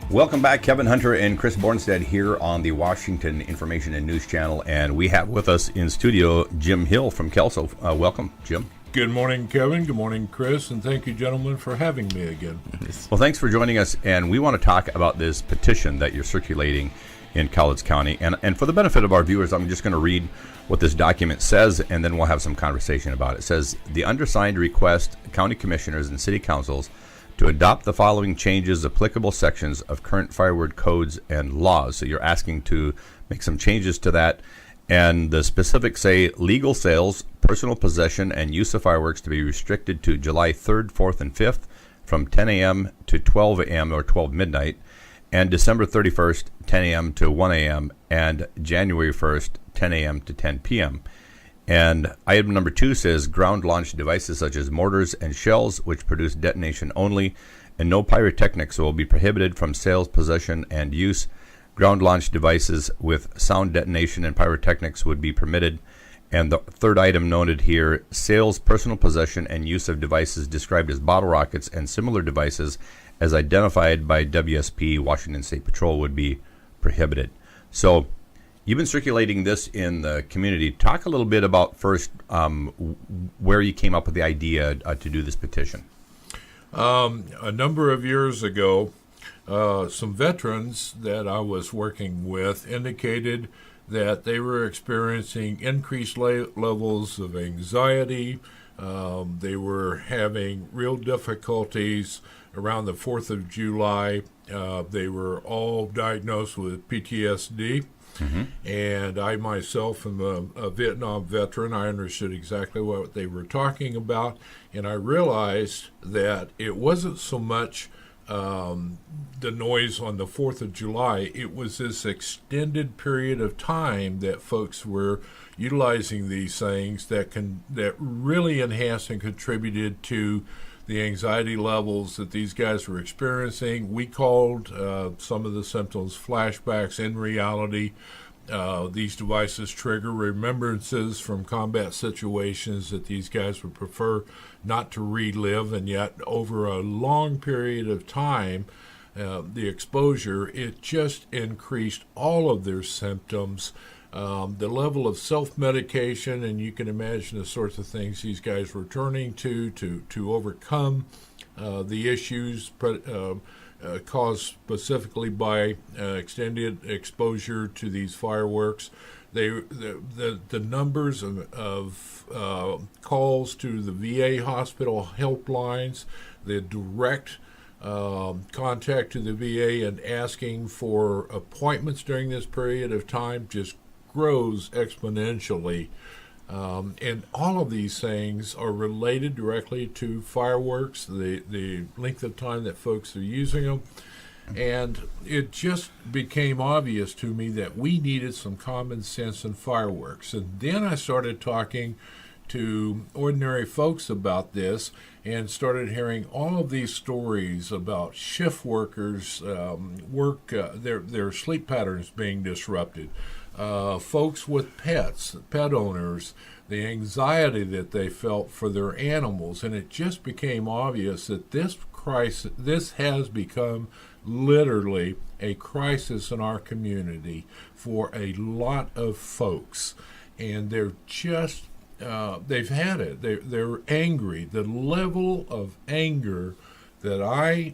Welcome back, Kevin Hunter and Chris Bornstedt here on the Washington Information and News Channel, and we have with us in studio Jim Hill from Kelso. Welcome, Jim. Good morning, Kevin. Good morning, Chris, and thank you, gentlemen, for having me again. Well, thanks for joining us, and we want to talk about this petition that you're circulating in Cowlitz County. And for the benefit of our viewers, I'm just going to read what this document says, and then we'll have some conversation about it. It says, the undersigned request county commissioners and city councils to adopt the following changes applicable sections of current firework codes and laws. So you're asking to make some changes to that. And the specifics say legal sales, personal possession, and use of fireworks to be restricted to July 3rd, 4th, and 5th from 10 a.m. to 12 a.m. or 12 midnight, and December 31st, 10 a.m. to 1 a.m., and January 1st, 10 a.m. to 10 p.m. And item number 2 says ground-launched devices such as mortars and shells, which produce detonation only, and no pyrotechnics will be prohibited from sales, possession, and use. Ground-launched devices with sound detonation and pyrotechnics would be permitted. And the third item noted here, sales, personal possession, and use of devices described as bottle rockets and similar devices as identified by WSP, Washington State Patrol, would be prohibited. So you've been circulating this in the community. Talk a little bit about first where you came up with the idea to do this petition. A number of years ago, some veterans that I was working with indicated that they were experiencing increased levels of anxiety. They were having real difficulties around the 4th of July. They were all diagnosed with PTSD. Mm-hmm. And I myself am a Vietnam veteran. I understood exactly what they were talking about, and I realized that it wasn't so much the noise on the 4th of July. It was this extended period of time that folks were utilizing these things that really enhanced and contributed to the anxiety levels that these guys were experiencing. We called some of the symptoms flashbacks. In reality, these devices trigger remembrances from combat situations that these guys would prefer not to relive, and yet over a long period of time, the exposure, it just increased all of their symptoms. The level of self-medication, and you can imagine the sorts of things these guys were turning to overcome the issues caused specifically by extended exposure to these fireworks. The numbers of calls to the VA hospital helplines, the direct contact to the VA and asking for appointments during this period of time just grows exponentially. And all of these things are related directly to fireworks, the length of time that folks are using them. And it just became obvious to me that we needed some common sense in fireworks. And then I started talking to ordinary folks about this and started hearing all of these stories about shift workers, their sleep patterns being disrupted, folks with pets, pet owners, the anxiety that they felt for their animals. And it just became obvious that this has become literally a crisis in our community for a lot of folks. And they're just they've had it. They're angry. The level of anger that I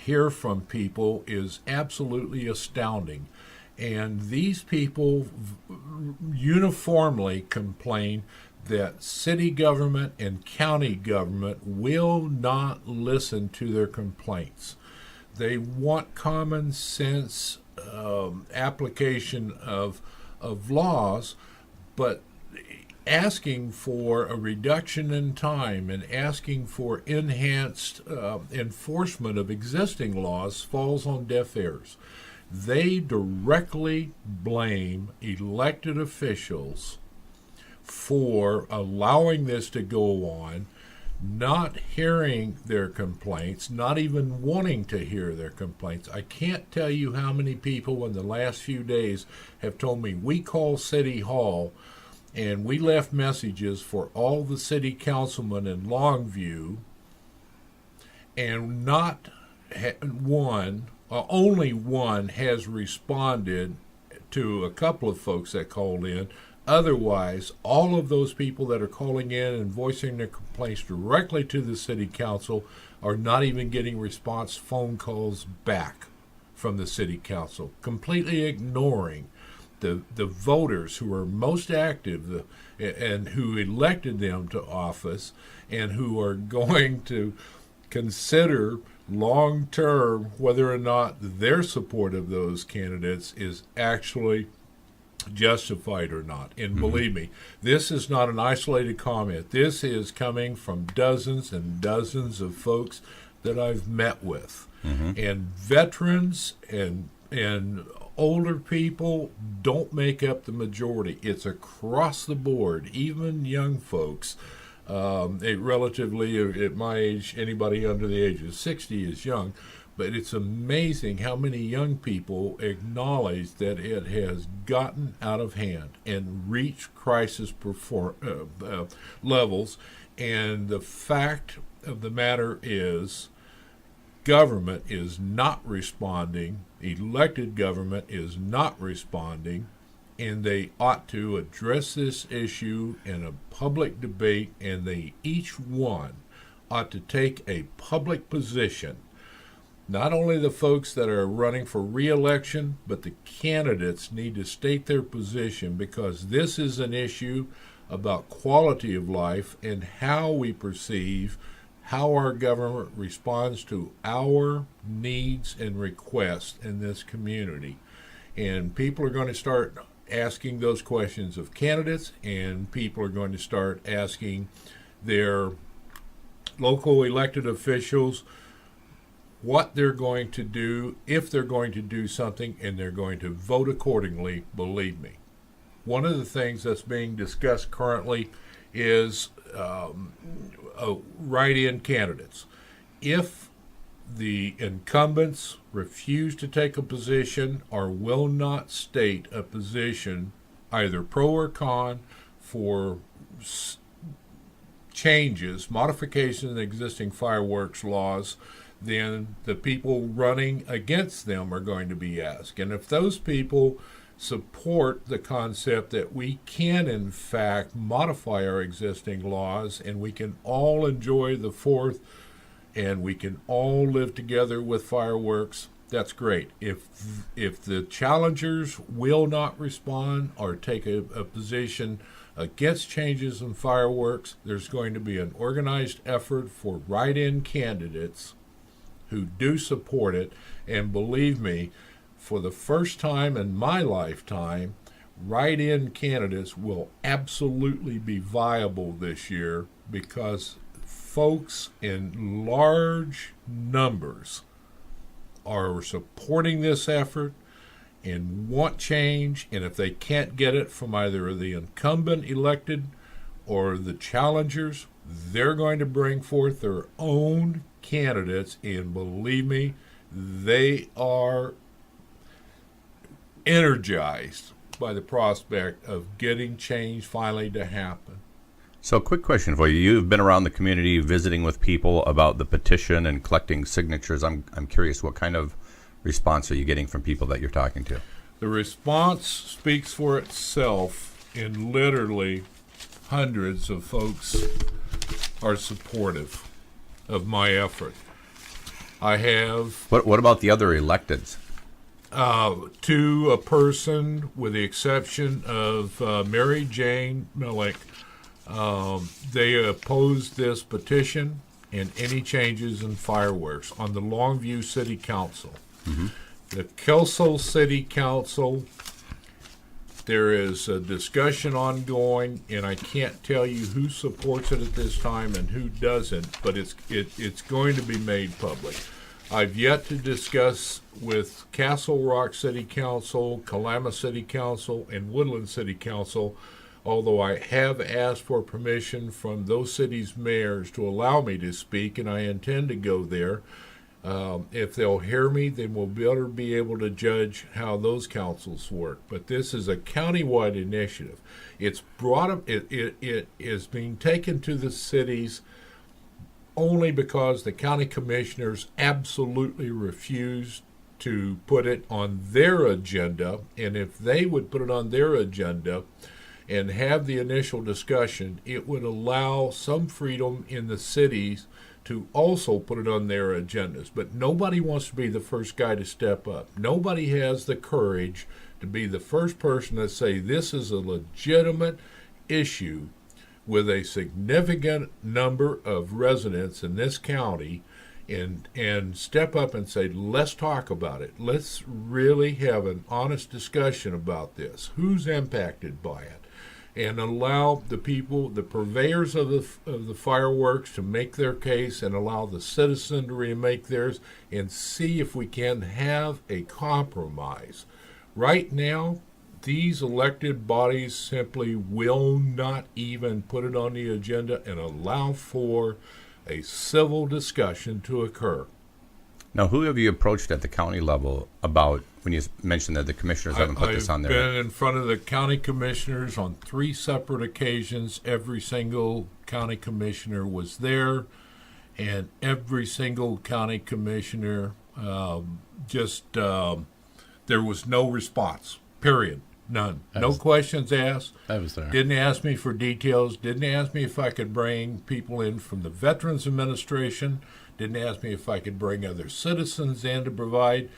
hear from people is absolutely astounding. And these people uniformly complain that city government and county government will not listen to their complaints. They want common sense application of laws, but asking for a reduction in time and asking for enhanced enforcement of existing laws falls on deaf ears. They directly blame elected officials for allowing this to go on, not hearing their complaints, not even wanting to hear their complaints. I can't tell you how many people in the last few days have told me, we call City Hall and we left messages for all the city councilmen in Longview, and not only one has responded to a couple of folks that called in. Otherwise, all of those people that are calling in and voicing their complaints directly to the city council are not even getting response phone calls back from the city council, completely ignoring the voters who are most active and who elected them to office and who are going to consider long term whether or not their support of those candidates is actually justified or not. And believe me, this is not an isolated comment. This is coming from dozens and dozens of folks that I've met with. And veterans and older people don't make up the majority. It's across the board, even young folks. Relatively, at my age, anybody under the age of 60 is young. But it's amazing how many young people acknowledge that it has gotten out of hand and reached crisis levels. And the fact of the matter is, government is not responding. Elected government is not responding. And they ought to address this issue in a public debate, and they each one ought to take a public position. Not only the folks that are running for re-election, but the candidates need to state their position, because this is an issue about quality of life and how we perceive how our government responds to our needs and requests in this community. And people are going to start asking those questions of candidates, and people are going to start asking their local elected officials what they're going to do, if they're going to do something, and they're going to vote accordingly, believe me. One of the things that's being discussed currently is write-in candidates. If the incumbents refuse to take a position or will not state a position, either pro or con, for changes, modifications in existing fireworks laws, then the people running against them are going to be asked. And if those people support the concept that we can, in fact, modify our existing laws and we can all enjoy the 4th and we can all live together with fireworks, that's great. If the challengers will not respond or take a position against changes in fireworks, there's going to be an organized effort for write-in candidates who do support it. And believe me, for the first time in my lifetime, write-in candidates will absolutely be viable this year, because folks in large numbers are supporting this effort and want change. And if they can't get it from either the incumbent elected or the challengers, they're going to bring forth their own candidates, and believe me, they are energized by the prospect of getting change finally to happen. So, quick question for you. You've been around the community visiting with people about the petition and collecting signatures. I'm curious, what kind of response are you getting from people that you're talking to? The response speaks for itself, and literally hundreds of folks are supportive of my effort. I have... What about the other electeds? To a person, with the exception of Mary Jane Millick, they opposed this petition and any changes in fireworks on the Longview City Council. The Kelso City Council, there is a discussion ongoing, and I can't tell you who supports it at this time and who doesn't, but it's going to be made public. I've yet to discuss with Castle Rock City Council, Kalama City Council, and Woodland City Council, although I have asked for permission from those cities' mayors to allow me to speak, and I intend to go there. If they'll hear me, then we'll better be able to judge how those councils work. But this is a countywide initiative. It's brought up. It is being taken to the cities only because the county commissioners absolutely refused to put it on their agenda. And if they would put it on their agenda and have the initial discussion, it would allow some freedom in the cities to also put it on their agendas. But nobody wants to be the first guy to step up. Nobody has the courage to be the first person to say this is a legitimate issue with a significant number of residents in this county, and step up and say, let's talk about it. Let's really have an honest discussion about this. Who's impacted by it? And allow the people, the purveyors of the fireworks, to make their case, and allow the citizenry to make theirs, and see if we can have a compromise. Right now, these elected bodies simply will not even put it on the agenda and allow for a civil discussion to occur. Now, who have you approached at the county level about when you mentioned that the commissioners haven't put this on there? I've been in front of the county commissioners on 3 separate occasions. Every single county commissioner was there, and every single county commissioner there was no response, period. None. No questions asked. I was there. Didn't ask me for details. Didn't ask me if I could bring people in from the Veterans Administration. Didn't ask me if I could bring other citizens in to provide,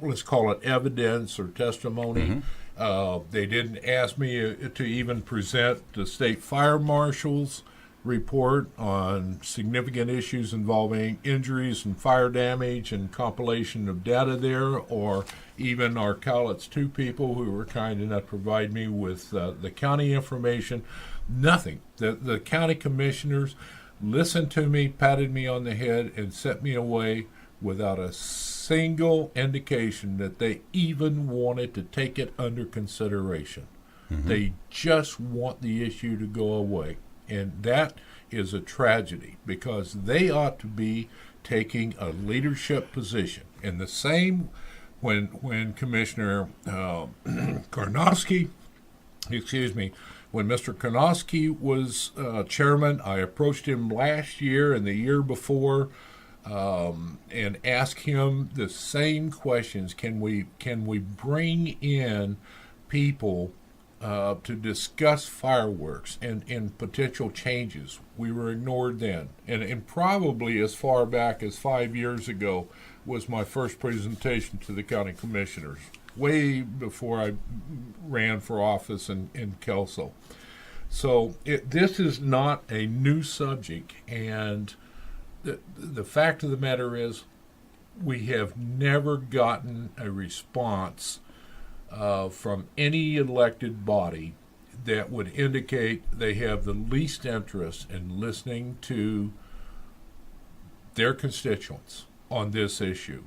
let's call it evidence or testimony. They didn't ask me to even present the state fire marshal's report on significant issues involving injuries and fire damage and compilation of data there, or even our Cowlitz 2 people who were kind enough to provide me with the county information. Nothing. The county commissioners listened to me, patted me on the head, and sent me away without a single indication that they even wanted to take it under consideration. They just want the issue to go away. And that is a tragedy, because they ought to be taking a leadership position. And the same when Commissioner Karnofsky, when Mr. Karnofsky was chairman, I approached him last year and the year before and asked him the same questions. Can we bring in people to discuss fireworks and potential changes? We were ignored then. And probably as far back as 5 years ago was my first presentation to the county commissioners, way before I ran for office in Kelso. So this is not a new subject, and the fact of the matter is we have never gotten a response from any elected body that would indicate they have the least interest in listening to their constituents on this issue.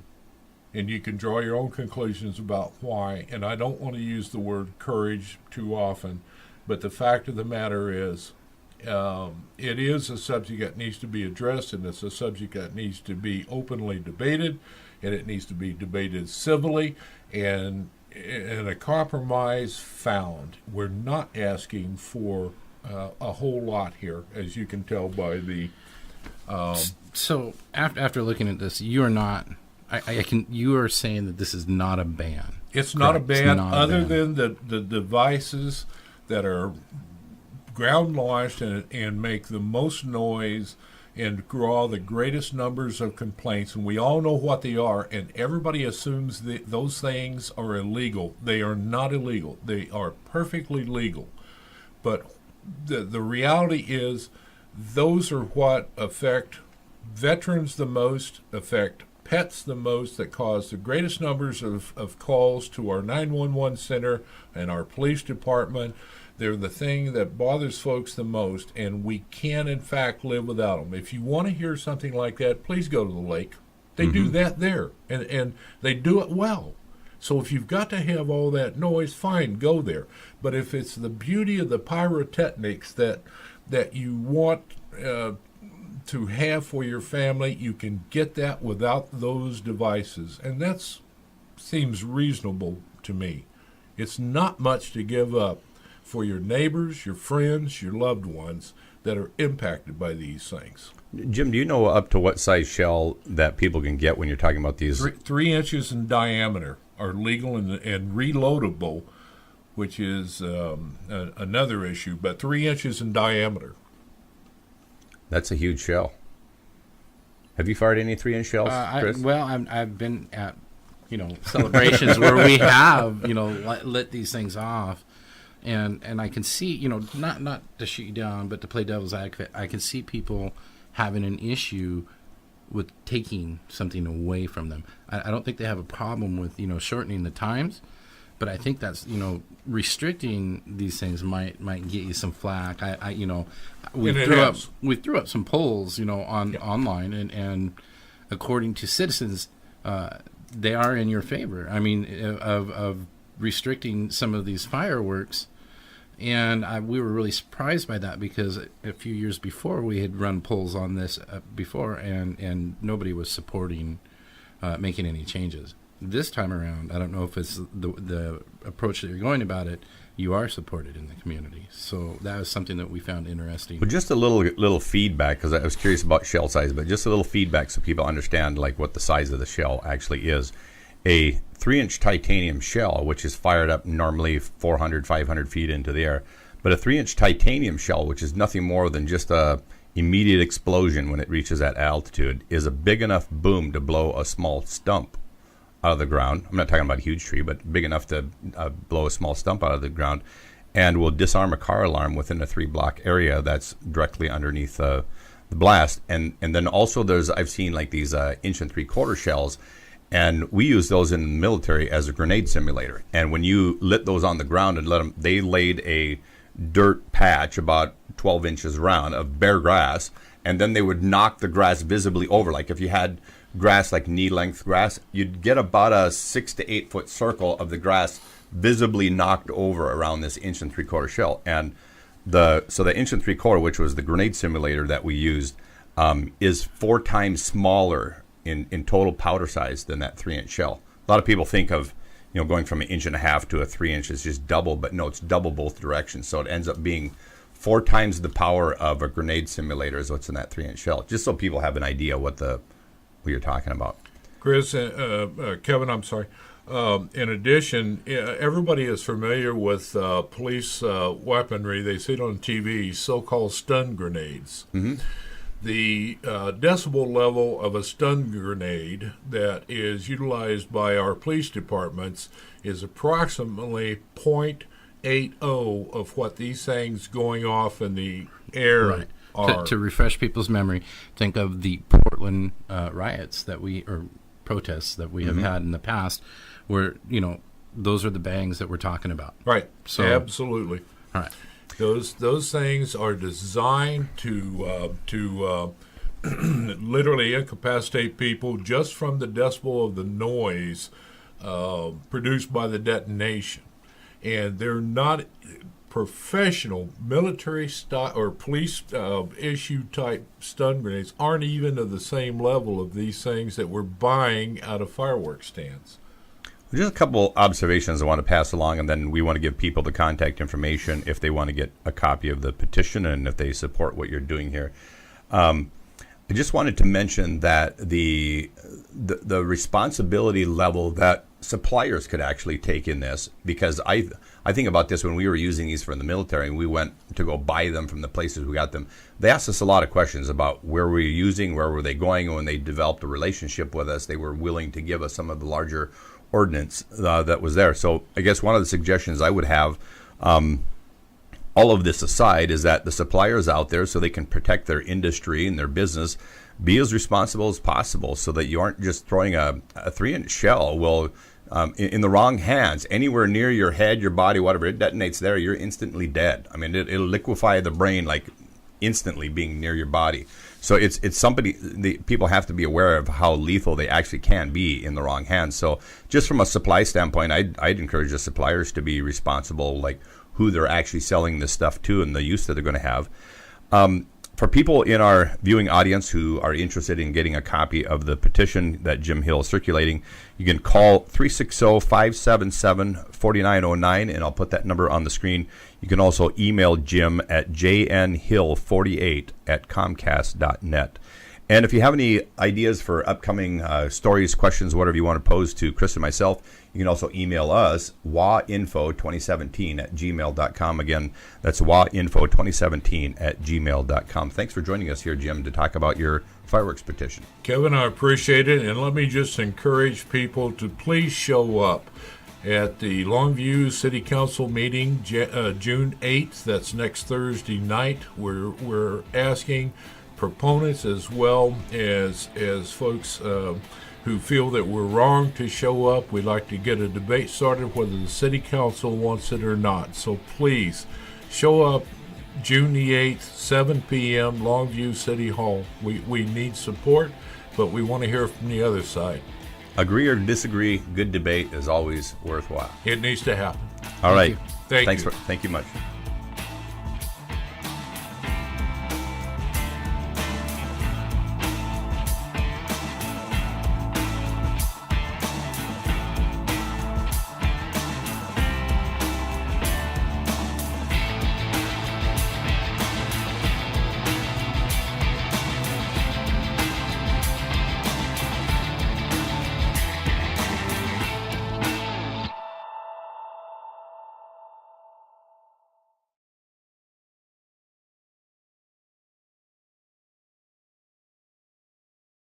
And you can draw your own conclusions about why, and I don't want to use the word courage too often, but the fact of the matter is it is a subject that needs to be addressed, and it's a subject that needs to be openly debated, and it needs to be debated civilly, and a compromise found. We're not asking for a whole lot here, as you can tell by the. So after looking at this, you are not. You are saying that this is not a ban. It's not a ban, other than the devices that are ground launched and make the most noise and draw the greatest numbers of complaints, and we all know what they are, and everybody assumes that those things are illegal. They are not illegal. They are perfectly legal. But the reality is those are what affect veterans the most, affect pets the most, that cause the greatest numbers of calls to our 911 center and our police department. They're the thing that bothers folks the most, and we can, in fact, live without them. If you want to hear something like that, please go to the lake. They do that there, and they do it well. So if you've got to have all that noise, fine, go there. But if it's the beauty of the pyrotechnics that you want to have for your family, you can get that without those devices. And that seems reasonable to me. It's not much to give up for your neighbors, your friends, your loved ones that are impacted by these things. Jim, do you know up to what size shell that people can get when you're talking about these? 3 inches in diameter are legal and reloadable, which is another issue, but 3 inches in diameter. That's a huge shell. Have you fired any 3-inch shells, Chris? I've been at celebrations where we have lit these things off, and I can see not to shoot you down, but to play devil's advocate, I can see people having an issue with taking something away from them. I don't think they have a problem with shortening the times, but I think that's restricting these things might get you some flack. We threw up some polls online, and according to citizens, they are in your favor. I mean, of restricting some of these fireworks. And we were really surprised by that, because a few years before we had run polls on this before, and nobody was supporting making any changes. This time around, I don't know if it's the approach that you're going about it. You are supported in the community, so that was something that we found interesting. But just a little feedback, because I was curious about shell size, but just a little feedback so people understand like what the size of the shell actually is. A 3-inch titanium shell, which is fired up normally 400, 500 feet into the air, but a 3-inch titanium shell, which is nothing more than just a immediate explosion when it reaches that altitude, is a big enough boom to blow a small stump out of the ground. I'm not talking about a huge tree, but big enough to blow a small stump out of the ground, and will disarm a car alarm within a 3-block area that's directly underneath the blast. And then also I've seen like these 1 3/4 shells. And we use those in the military as a grenade simulator. And when you lit those on the ground and let them, they laid a dirt patch about 12 inches around of bare grass, and then they would knock the grass visibly over. Like if you had grass like knee-length grass, you'd get about a 6 to 8 foot circle of the grass visibly knocked over around this 1 3/4 shell. And the 1 3/4, which was the grenade simulator that we used, is 4 times smaller in total powder size than that 3-inch shell. A lot of people think of going from 1.5 inches to a 3-inch is just double, but no, it's double both directions. So it ends up being 4 times the power of a grenade simulator is what's in that 3-inch shell. Just so people have an idea what you're talking about. Chris, Kevin, I'm sorry. In addition, everybody is familiar with police weaponry. They see it on TV, so-called stun grenades. Mm-hmm. The decibel level of a stun grenade that is utilized by our police departments is approximately 0.80 of what these things going off in the air are. To refresh people's memory, think of the Portland riots or protests that we have had in the past, where those are the bangs that we're talking about. Right. So absolutely. All right. Those things are designed to literally incapacitate people just from the decibel of the noise produced by the detonation, and they're not professional military style or police issue type stun grenades. Aren't even of the same level of these things that we're buying out of fireworks stands. Just a couple observations I want to pass along, and then we want to give people the contact information if they want to get a copy of the petition and if they support what you're doing here. I just wanted to mention that the responsibility level that suppliers could actually take in this, because I think about this when we were using these for the military and we went to go buy them from the places we got them. They asked us a lot of questions about where we were using, where were they going, and when they developed a relationship with us, they were willing to give us some of the larger ordinance that was there. So I guess one of the suggestions I would have, all of this aside, is that the suppliers out there, so they can protect their industry and their business, be as responsible as possible so that you aren't just throwing a 3-inch shell. Well, in the wrong hands, anywhere near your head, your body, whatever, it detonates there, you're instantly dead. I mean, it'll liquefy the brain like instantly being near your body. So it's people have to be aware of how lethal they actually can be in the wrong hands. So just from a supply standpoint, I'd encourage the suppliers to be responsible, like who they're actually selling this stuff to and the use that they're going to have. For people in our viewing audience who are interested in getting a copy of the petition that Jim Hill is circulating, you can call 360-577-4909, and I'll put that number on the screen. You can also email Jim at jnhill48@comcast.net. And if you have any ideas for upcoming stories, questions, whatever you want to pose to Chris and myself, you can also email us, WAinfo2017@gmail.com. Again, that's WAinfo2017@gmail.com. Thanks for joining us here, Jim, to talk about your fireworks petition. Kevin, I appreciate it, and let me just encourage people to please show up at the Longview City Council meeting, June 8th. That's next Thursday night. We're asking proponents as well as folks who feel that we're wrong to show up. We'd like to get a debate started whether the City Council wants it or not. So please show up June the 8th, 7 p.m., Longview City Hall. We need support, but we want to hear from the other side. Agree or disagree, good debate is always worthwhile. It needs to happen. All right. Thank you. Thank you much.